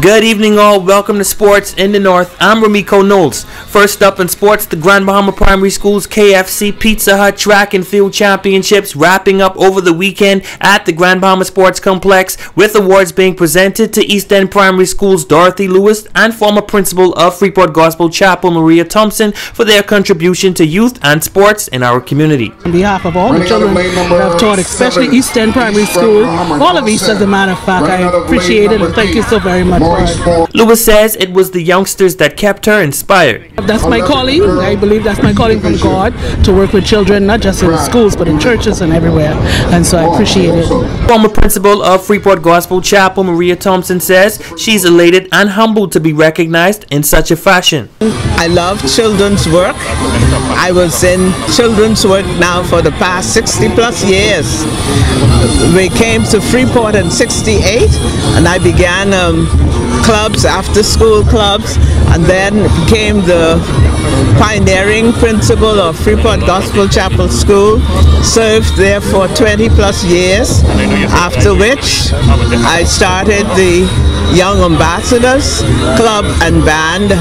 Good evening all, welcome to Sports in the North. I'm Ramiko Knowles. First up in sports, the Grand Bahama Primary School's KFC Pizza Hut Track and Field Championships wrapping up over the weekend at the Grand Bahama Sports Complex, with awards being presented to East End Primary School's Dorothy Lewis and former principal of Freeport Gospel Chapel Maria Thompson for their contribution to youth and sports in our community. On behalf of all the children that I've taught, especially East End Primary School, all of East as a matter of fact, I appreciate it and thank you so very much. Lewis says it was the youngsters that kept her inspired. That's my calling. I believe that's my calling from God, to work with children, not just in schools, but in churches and everywhere. And so I appreciate it. Former principal of Freeport Gospel Chapel, Maria Thompson, says she's elated and humbled to be recognized in such a fashion. I love children's work. I was in children's work now for the past 60 plus years. We came to Freeport in '68 and I began clubs, after school clubs, and then became the pioneering principal of Freeport Gospel Chapel School. Served there for 20 plus years, after which I started the Young Ambassadors Club and Band,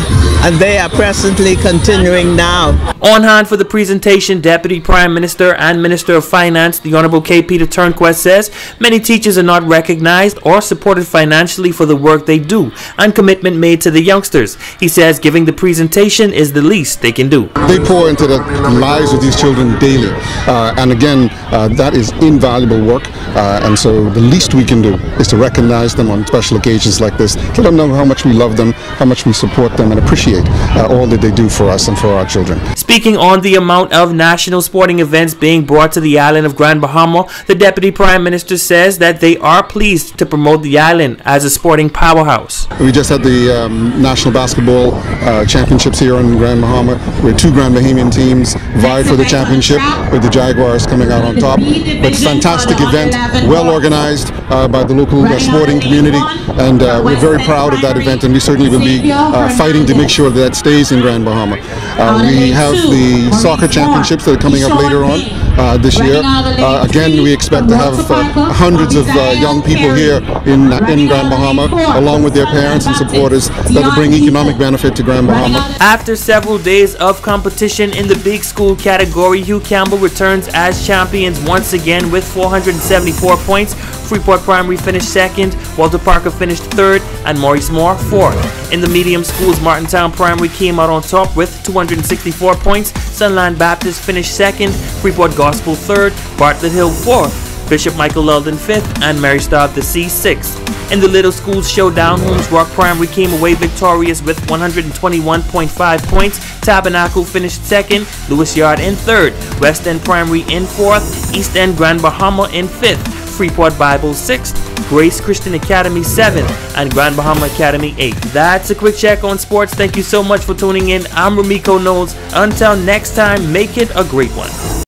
and they are presently continuing now. On hand for the presentation, Deputy Prime Minister and Minister of Finance, the Honorable K. Peter Turnquest, says many teachers are not recognized or supported financially for the work they do and commitment made to the youngsters. He says giving the presentation is the least they can do. They pour into the lives of these children daily, and again, that is invaluable work, and so the least we can do is to recognize them on special occasions like this, let them know how much we love them, how much we support them, and appreciate all that they do for us and for our children. Speaking on the amount of national sporting events being brought to the island of Grand Bahama, the Deputy Prime Minister says that they are pleased to promote the island as a sporting powerhouse. We just had the National Basketball Championships here in Grand Bahama, where two Grand Bahamian teams vied for the championship, with the Jaguars coming out on top. But fantastic event, well organized by the local sporting community, and we're very proud of that event, and we certainly will be fighting to make sure that stays in Grand Bahama. We have the soccer championships that are coming up later on this year. Again, we expect to have hundreds of young people here in Grand Bahama, along with their parents and supporters, that will bring economic benefit to Grand Bahama. After several days of competition in the big school category, Hugh Campbell returns as champions once again with 474 points. Freeport Primary finished second, Walter Parker finished third, and Maurice Moore fourth. In the medium schools, Martintown Primary came out on top with 264 points, Sunland Baptist finished second, Freeport Gospel third, Bartlett Hill fourth, Bishop Michael Lelden fifth, and Mary Star of the Sea sixth. In the little schools showdown, Holmes Rock Primary came away victorious with 121.5 points, Tabernacle finished second, Lewis Yard in third, West End Primary in fourth, East End Grand Bahama in fifth, Freeport Bible 6th, Grace Christian Academy 7th, and Grand Bahama Academy 8th. That's a quick check on sports. Thank you so much for tuning in. I'm Ramiko Knowles. Until next time, make it a great one.